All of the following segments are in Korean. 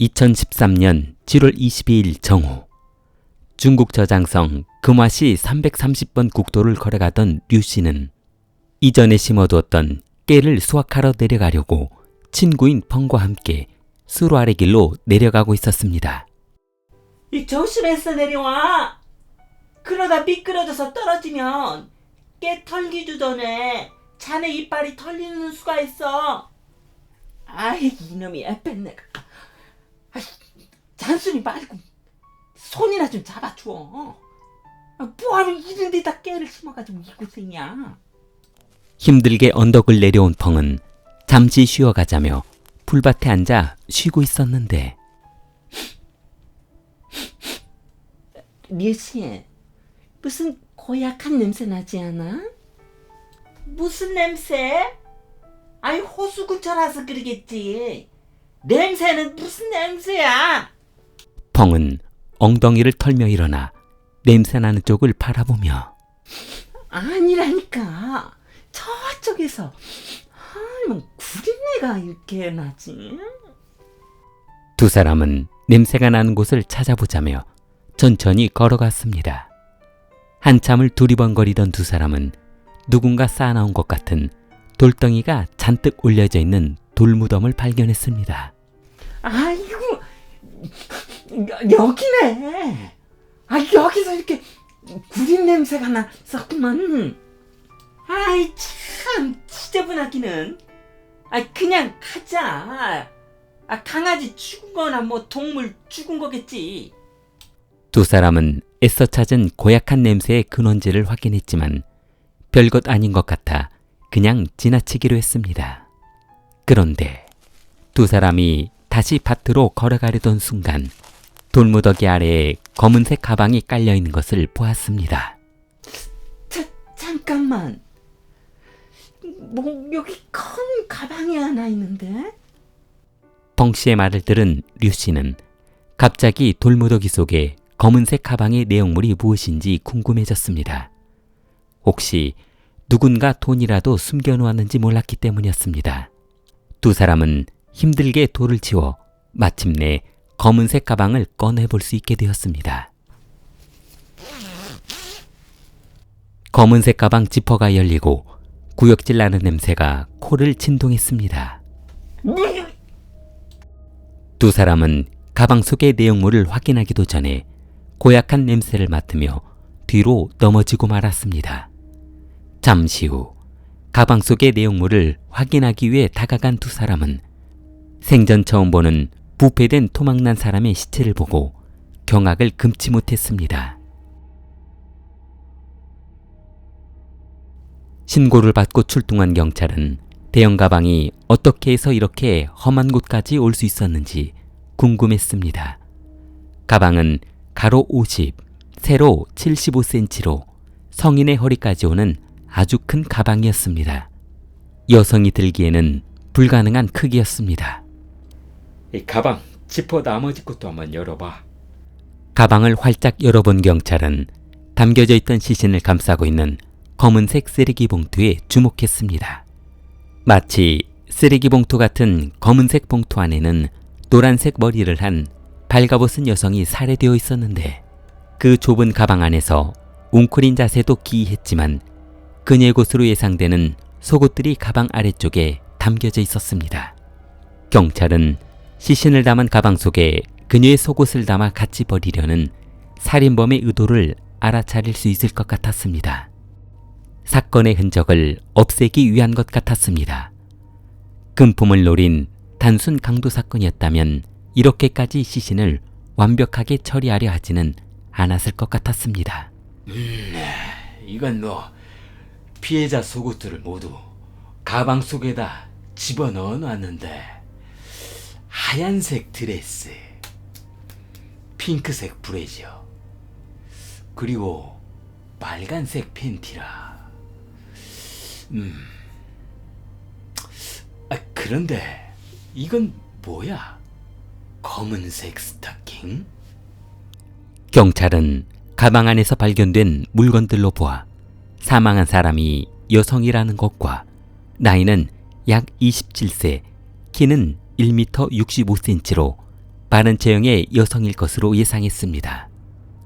2013년 7월 22일 정오, 중국 저장성 금화시 330번 국도를 걸어가던 류 씨는 이전에 심어두었던 깨를 수확하러 내려가려고 친구인 펑과 함께 수로 아래 길로 내려가고 있었습니다. 조심해서 내려와. 그러다 미끄러져서 떨어지면 깨 털기도 전에 자네 이빨이 털리는 수가 있어. 아이, 이놈이 에펜네가. 잔순이 말고 손이나 좀 잡아줘. 뭐하러 이런 데다 깨를 심어가지고 이 고생이야. 힘들게 언덕을 내려온 펑은 잠시 쉬어가자며 풀밭에 앉아 쉬고 있었는데, 류씨, 무슨 고약한 냄새 나지 않아? 무슨 냄새? 아이, 호수 근처라서 그러겠지. 냄새는 무슨 냄새야? 펑은 엉덩이를 털며 일어나 냄새나는 쪽을 바라보며, 아니라니까. 저쪽에서 구린내가 이렇게 나지. 두 사람은 냄새가 나는 곳을 찾아보자며 천천히 걸어갔습니다. 한참을 두리번거리던 두 사람은 누군가 쌓아놓은 것 같은 돌덩이가 잔뜩 올려져 있는 돌무덤을 발견했습니다. 아이고, 여기네. 여기서 이렇게 구린 냄새가 났었구만. 아이, 참 지저분하기는. 그냥 가자. 강아지 죽은 거나 뭐 동물 죽은 거겠지. 두 사람은 애써 찾은 고약한 냄새의 근원지를 확인했지만 별것 아닌 것 같아 그냥 지나치기로 했습니다. 그런데 두 사람이 다시 밭으로 걸어가려던 순간 돌무더기 아래에 검은색 가방이 깔려있는 것을 보았습니다. 잠깐만. 뭐 여기 큰 가방이 하나 있는데? 펑 씨의 말을 들은 류 씨는 갑자기 돌무더기 속에 검은색 가방의 내용물이 무엇인지 궁금해졌습니다. 혹시 누군가 돈이라도 숨겨놓았는지 몰랐기 때문이었습니다. 두 사람은 힘들게 돌을 치워 마침내 검은색 가방을 꺼내볼 수 있게 되었습니다. 검은색 가방 지퍼가 열리고 구역질 나는 냄새가 코를 진동했습니다. 두 사람은 가방 속의 내용물을 확인하기도 전에 고약한 냄새를 맡으며 뒤로 넘어지고 말았습니다. 잠시 후 가방 속의 내용물을 확인하기 위해 다가간 두 사람은 생전 처음 보는 부패된 토막난 사람의 시체를 보고 경악을 금치 못했습니다. 신고를 받고 출동한 경찰은 대형 가방이 어떻게 해서 이렇게 험한 곳까지 올 수 있었는지 궁금했습니다. 가방은 가로 50, 세로 75cm로 성인의 허리까지 오는 아주 큰 가방이었습니다. 여성이 들기에는 불가능한 크기였습니다. 이 가방 지퍼 나머지 것도 한번 열어봐. 가방을 활짝 열어본 경찰은 담겨져 있던 시신을 감싸고 있는 검은색 쓰레기 봉투에 주목했습니다. 마치 쓰레기 봉투 같은 검은색 봉투 안에는 노란색 머리를 한 발가벗은 여성이 살해되어 있었는데, 그 좁은 가방 안에서 웅크린 자세도 기이했지만 그녀의 곳으로 예상되는 속옷들이 가방 아래쪽에 담겨져 있었습니다. 경찰은 시신을 담은 가방 속에 그녀의 속옷을 담아 같이 버리려는 살인범의 의도를 알아차릴 수 있을 것 같았습니다. 사건의 흔적을 없애기 위한 것 같았습니다. 금품을 노린 단순 강도 사건이었다면 이렇게까지 시신을 완벽하게 처리하려 하지는 않았을 것 같았습니다. 이건 피해자 속옷들을 모두 가방 속에다 집어넣어 놨는데, 하얀색 드레스, 핑크색 브래지어, 그리고 빨간색 팬티라. 그런데 이건 뭐야? 검은색 스타킹? 경찰은 가방 안에서 발견된 물건들로 보아 사망한 사람이 여성이라는 것과 나이는 약 27세, 키는 1m 65cm로 바른 체형의 여성일 것으로 예상했습니다.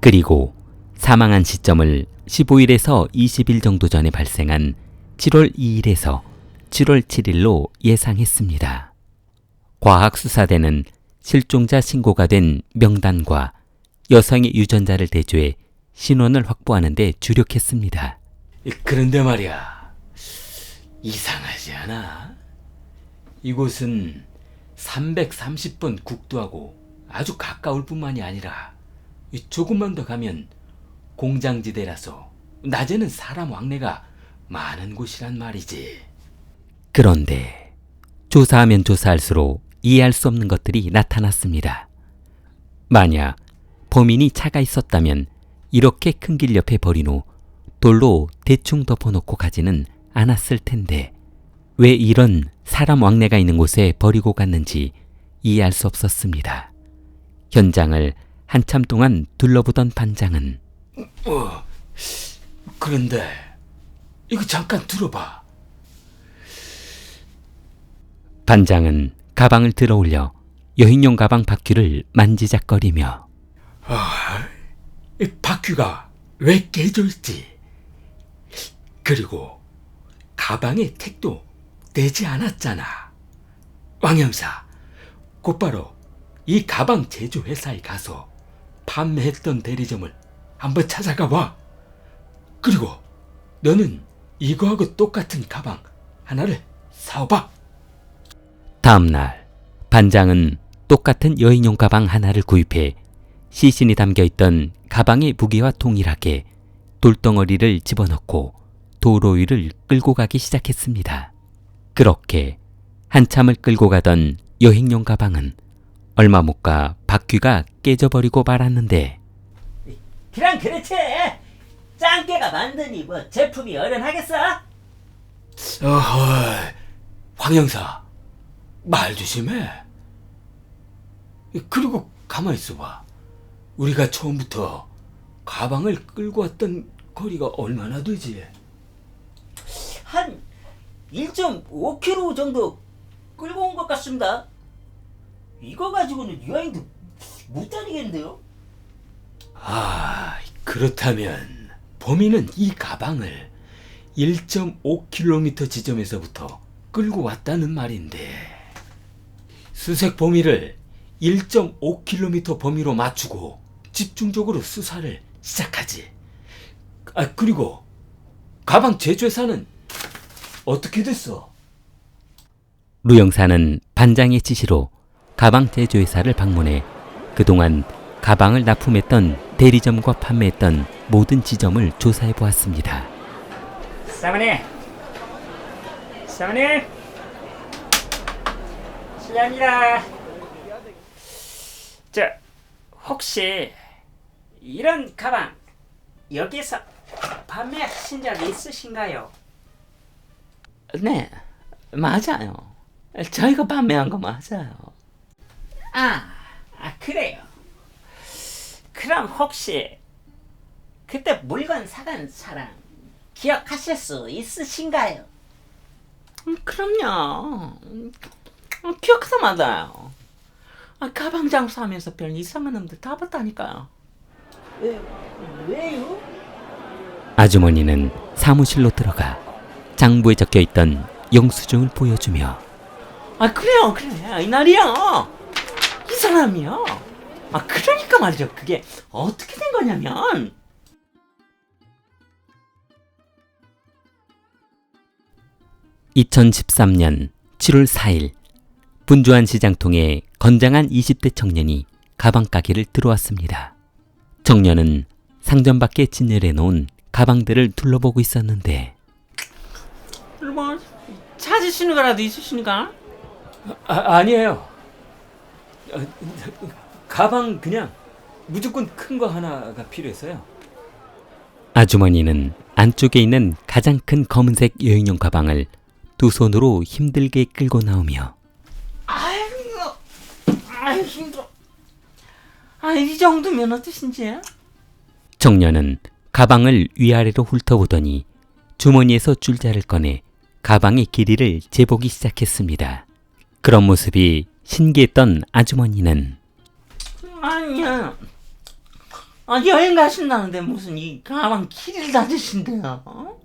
그리고 사망한 시점을 15일에서 20일 정도 전에 발생한 7월 2일에서 7월 7일로 예상했습니다. 과학수사대는 실종자 신고가 된 명단과 여성의 유전자를 대조해 신원을 확보하는 데 주력했습니다. 그런데 말이야, 이상하지 않아? 이곳은 330번 국도하고 아주 가까울 뿐만이 아니라 조금만 더 가면 공장지대라서 낮에는 사람 왕래가 많은 곳이란 말이지. 그런데 조사하면 조사할수록 이해할 수 없는 것들이 나타났습니다. 만약 범인이 차가 있었다면 이렇게 큰 길 옆에 버린 후 돌로 대충 덮어놓고 가지는 않았을 텐데 왜 이런 사람 왕래가 있는 곳에 버리고 갔는지 이해할 수 없었습니다. 현장을 한참 동안 둘러보던 반장은 그런데 이거 잠깐 들어봐. 반장은 가방을 들어올려 여행용 가방 바퀴를 만지작거리며 이 바퀴가 왜 깨져 있지? 그리고 가방에 택도 떼지 않았잖아. 왕 형사, 곧바로 이 가방 제조회사에 가서 판매했던 대리점을 한번 찾아가 봐. 그리고 너는 이거하고 똑같은 가방 하나를 사와봐. 다음 날 반장은 똑같은 여행용 가방 하나를 구입해 시신이 담겨있던 가방의 무게와 동일하게 돌덩어리를 집어넣고 도로 위를 끌고 가기 시작했습니다. 그렇게 한참을 끌고 가던 여행용 가방은 얼마 못 가 바퀴가 깨져버리고 말았는데 그냥 그렇지. 짱깨가 만드니 뭐 제품이 어련하겠어? 어허, 황 형사, 말 조심해. 그리고 가만히 있어봐. 우리가 처음부터 가방을 끌고 왔던 거리가 얼마나 되지? 한 1.5km 정도 끌고 온 것 같습니다. 이거 가지고는 여행도 못 다니겠는데요? 아, 그렇다면 범인은 이 가방을 1.5km 지점에서부터 끌고 왔다는 말인데 수색 범위를 1.5km 범위로 맞추고 집중적으로 수사를 시작하지. 그리고 가방 제조회사는 어떻게 됐어? 루 형사는 반장의 지시로 가방 제조회사를 방문해 그동안 가방을 납품했던 대리점과 판매했던 모든 지점을 조사해 보았습니다. 사모님, 실례합니다. 혹시 이런 가방 여기서 판매하신 적이 있으신가요? 네, 맞아요. 저희가 판매한 거 맞아요. 그래요. 그럼 혹시 그때 물건 사간 사람 기억하실 수 있으신가요? 그럼요. 기억해서 맞아요. 가방 장사하면서 별 이상한 놈들 다 봤다니까요. 왜요? 아주머니는 사무실로 들어가 장부에 적혀있던 영수증을 보여주며 그래요. 이날이요. 이 사람이요. 그러니까 말이죠. 그게 어떻게 된 거냐면 2013년 7월 4일 분주한 시장통에 건장한 20대 청년이 가방 가게를 들어왔습니다. 청년은 상점 밖에 진열해 놓은 가방들을 둘러보고 있었는데 뭐 찾으시는 거라도 있으십니까? 아니에요. 가방 그냥 무조건 큰 거 하나가 필요했어요. 아주머니는 안쪽에 있는 가장 큰 검은색 여행용 가방을 두 손으로 힘들게 끌고 나오며 힘들어. 이 정도면 어떠신지? 청년은 가방을 위아래로 훑어보더니 주머니에서 줄자를 꺼내 가방의 길이를 재보기 시작했습니다. 그런 모습이 신기했던 아주머니는 아니야. 여행 가신다는데 무슨 이 가방 키를 닫으신대요?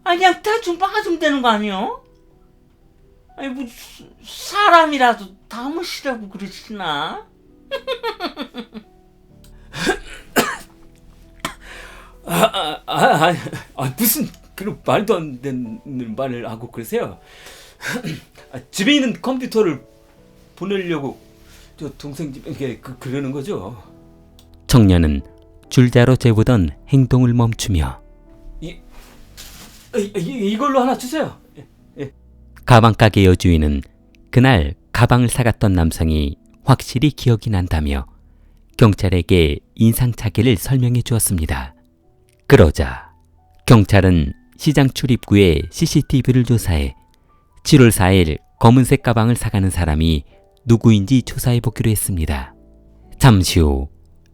그냥 대충 빠지면 되는 거 아니요? 뭐 사람이라도 담으시라고 그러시나? 무슨 그런 말도 안 되는 말을 하고 그러세요? 집에 있는 컴퓨터를 보내려고 저 동생 집에 그러는 거죠. 청년은 줄자로 재보던 행동을 멈추며 이걸로 하나 주세요. 가방 가게 여주인은 그날 가방을 사갔던 남성이 확실히 기억이 난다며 경찰에게 인상착의를 설명해 주었습니다. 그러자 경찰은 시장 출입구에 CCTV를 조사해 7월 4일 검은색 가방을 사가는 사람이 누구인지 조사해 보기로 했습니다. 잠시 후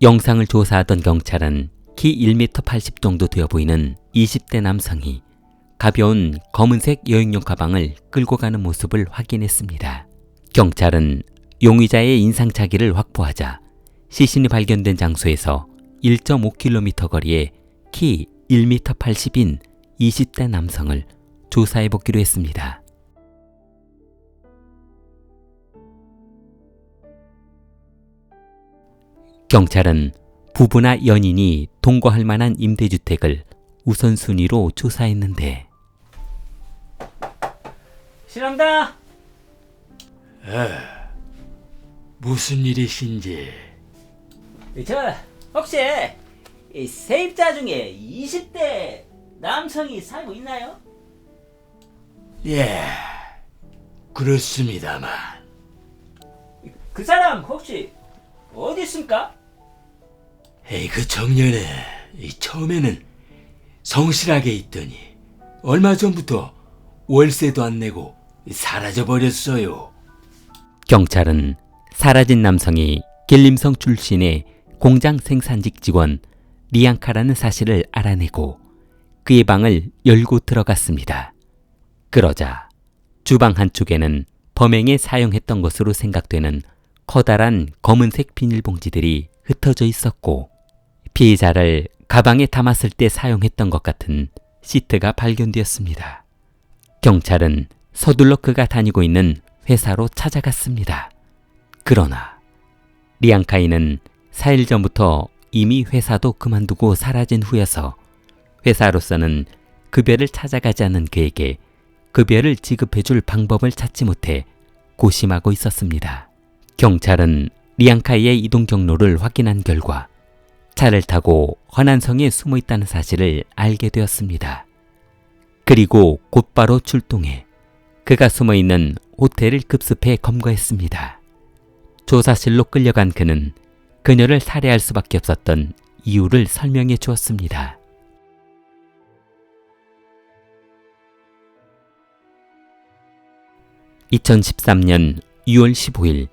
영상을 조사하던 경찰은 키 1m 80 정도 되어 보이는 20대 남성이 가벼운 검은색 여행용 가방을 끌고 가는 모습을 확인했습니다. 경찰은 용의자의 인상착의를 확보하자 시신이 발견된 장소에서 1.5km 거리에 키 1m 80인 20대 남성을 조사해 보기로 했습니다. 경찰은 부부나 연인이 동거할 만한 임대주택을 우선순위로 조사했는데 실례합니다. 무슨 일이신지. 저 혹시 이 세입자 중에 20대 남성이 살고 있나요? 예, 그렇습니다만. 그 사람 혹시 어디 있습니까? 그 청년은 처음에는 성실하게 있더니 얼마 전부터 월세도 안 내고 사라져 버렸어요. 경찰은 사라진 남성이 길림성 출신의 공장 생산직 직원 리앙카라는 사실을 알아내고 그의 방을 열고 들어갔습니다. 그러자 주방 한쪽에는 범행에 사용했던 것으로 생각되는 커다란 검은색 비닐봉지들이 흩어져 있었고 피해자를 가방에 담았을 때 사용했던 것 같은 시트가 발견되었습니다. 경찰은 서둘러 그가 다니고 있는 회사로 찾아갔습니다. 그러나 리앙카이는 4일 전부터 이미 회사도 그만두고 사라진 후여서 회사로서는 급여를 찾아가지 않은 그에게 급여를 지급해줄 방법을 찾지 못해 고심하고 있었습니다. 경찰은 리앙카이의 이동 경로를 확인한 결과 차를 타고 허난성에 숨어 있다는 사실을 알게 되었습니다. 그리고 곧바로 출동해 그가 숨어 있는 호텔을 급습해 검거했습니다. 조사실로 끌려간 그는 그녀를 살해할 수밖에 없었던 이유를 설명해 주었습니다. (2013년 6월 15일)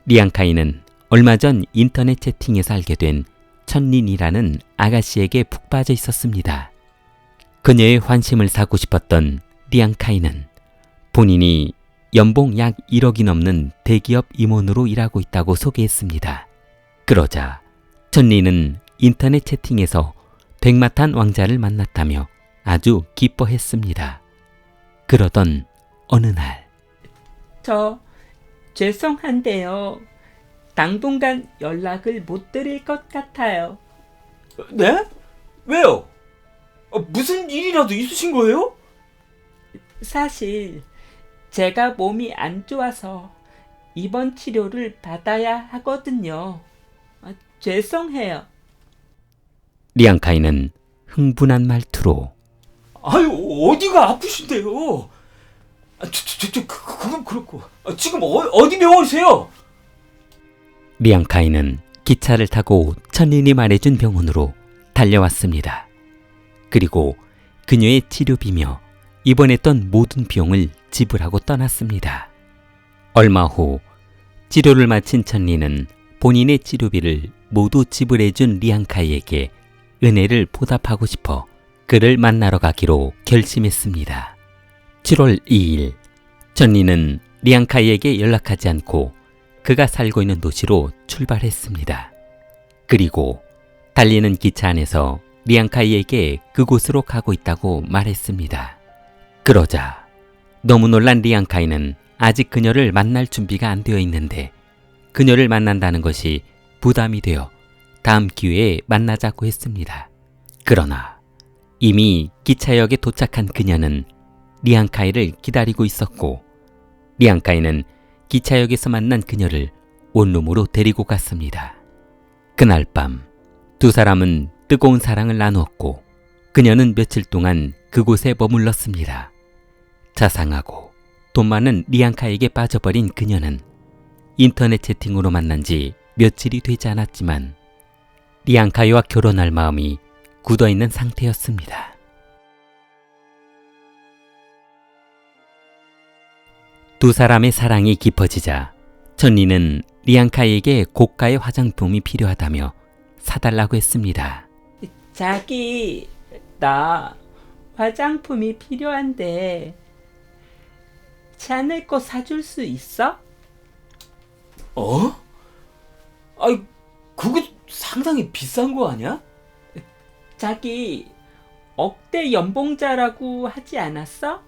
리앙카이는 얼마 전 인터넷 채팅에서 알게 된 천린이라는 아가씨에게 푹 빠져 있었습니다. 그녀의 환심을 사고 싶었던 리앙카이는 본인이 연봉 약 1억이 넘는 대기업 임원으로 일하고 있다고 소개했습니다. 그러자 천리는 인터넷 채팅에서 백마탄 왕자를 만났다며 아주 기뻐했습니다. 그러던 어느 날 저 죄송한데요. 당분간 연락을 못 드릴 것 같아요. 네? 왜요? 무슨 일이라도 있으신 거예요? 사실 제가 몸이 안 좋아서 입원 치료를 받아야 하거든요. 죄송해요. 리앙카이는 흥분한 말투로 아유, 어디가 아프신데요? 그건 그렇고. 지금 어디 병원이세요? 리앙카이는 기차를 타고 천린이 말해준 병원으로 달려왔습니다. 그리고 그녀의 치료비며 입원했던 모든 비용을 지불하고 떠났습니다. 얼마 후 치료를 마친 천리는 본인의 치료비를 모두 지불해준 리앙카이에게 은혜를 보답하고 싶어 그를 만나러 가기로 결심했습니다. 7월 2일 천리는 리앙카이에게 연락하지 않고 그가 살고 있는 도시로 출발했습니다. 그리고 달리는 기차 안에서 리앙카이에게 그곳으로 가고 있다고 말했습니다. 그러자 너무 놀란 리앙카이는 아직 그녀를 만날 준비가 안 되어 있는데 그녀를 만난다는 것이 부담이 되어 다음 기회에 만나자고 했습니다. 그러나 이미 기차역에 도착한 그녀는 리앙카이를 기다리고 있었고 리앙카이는 기차역에서 만난 그녀를 원룸으로 데리고 갔습니다. 그날 밤 두 사람은 뜨거운 사랑을 나누었고 그녀는 며칠 동안 그곳에 머물렀습니다. 자상하고 돈 많은 리앙카에게 빠져버린 그녀는 인터넷 채팅으로 만난 지 며칠이 되지 않았지만 리앙카이와 결혼할 마음이 굳어있는 상태였습니다. 두 사람의 사랑이 깊어지자 천리는 리앙카이에게 고가의 화장품이 필요하다며 사달라고 했습니다. 자기, 나 화장품이 필요한데 샤넬 거 사줄 수 있어? 어? 아이, 그거 상당히 비싼 거 아니야? 자기 억대 연봉자라고 하지 않았어?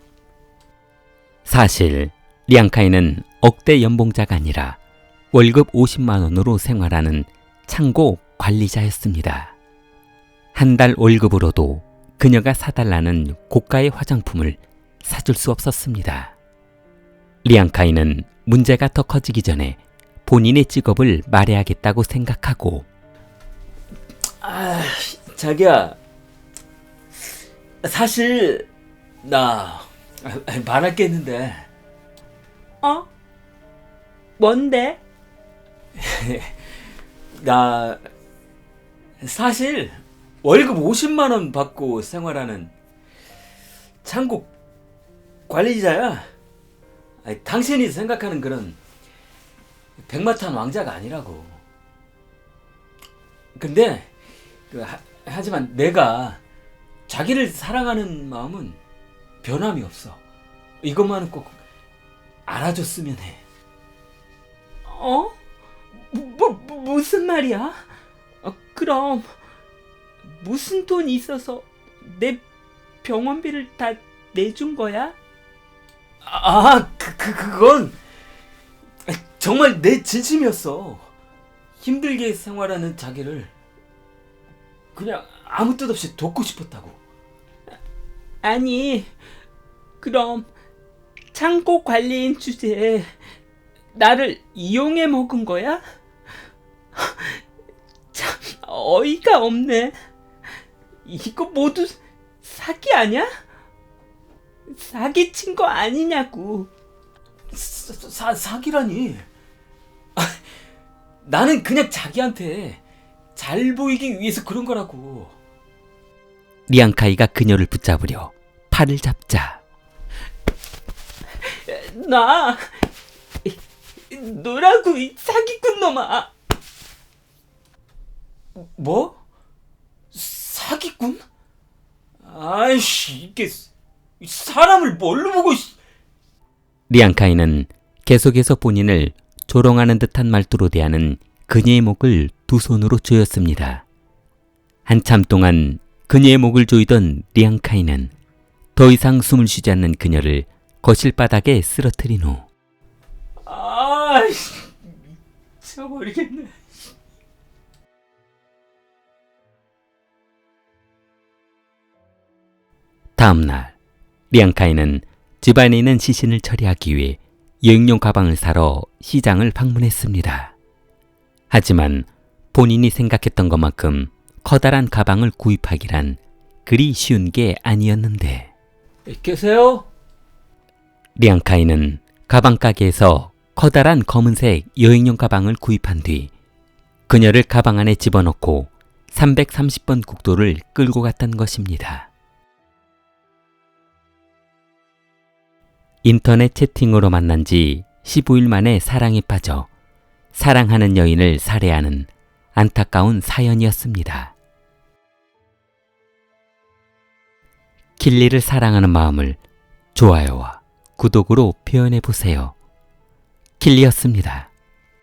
사실 리앙카이는 억대 연봉자가 아니라 월급 50만 원으로 생활하는 창고 관리자였습니다. 한 달 월급으로도 그녀가 사달라는 고가의 화장품을 사줄 수 없었습니다. 리앙카이는 문제가 더 커지기 전에 본인의 직업을 말해야겠다고 생각하고 자기야, 사실 나 말할 게 있는데. 어? 뭔데? 나 사실 월급 50만 원 받고 생활하는 창고 관리자야. 아니, 당신이 생각하는 그런 백마탄 왕자가 아니라고. 근데 하지만 내가 자기를 사랑하는 마음은 변함이 없어. 이것만은 꼭 알아줬으면 해. 어? 무슨 말이야? 그럼 무슨 돈이 있어서 내 병원비를 다 내준 거야? 그건 정말 내 진심이었어. 힘들게 생활하는 자기를 그냥 아무 뜻 없이 돕고 싶었다고. 아니, 그럼 창고 관리인 주제에 나를 이용해 먹은 거야? 참 어이가 없네. 이거 모두 사기 아니야? 사기친 거 아니냐고. 사기라니. 나는 그냥 자기한테 잘 보이기 위해서 그런 거라고. 리앙카이가 그녀를 붙잡으려 팔을 잡자 나 너라고 이 사기꾼 놈아. 뭐? 사기꾼? 아이씨, 이게 사람을 뭘로 보고. 리앙카이는 계속해서 본인을 조롱하는 듯한 말투로 대하는 그녀의 목을 두 손으로 조였습니다. 한참 동안 그녀의 목을 조이던 리앙카이는 더 이상 숨을 쉬지 않는 그녀를 거실 바닥에 쓰러뜨린 후 아이씨, 미쳐버리겠네. 다음 날 리앙카이는 집안에 있는 시신을 처리하기 위해 여행용 가방을 사러 시장을 방문했습니다. 하지만 본인이 생각했던 것만큼 커다란 가방을 구입하기란 그리 쉬운 게 아니었는데 계세요? 리앙카이는 가방 가게에서 커다란 검은색 여행용 가방을 구입한 뒤 그녀를 가방 안에 집어넣고 330번 국도를 끌고 갔던 것입니다. 인터넷 채팅으로 만난 지 15일 만에 사랑에 빠져 사랑하는 여인을 살해하는 안타까운 사연이었습니다. 킬리를 사랑하는 마음을 좋아요와 구독으로 표현해 보세요. 킬리였습니다.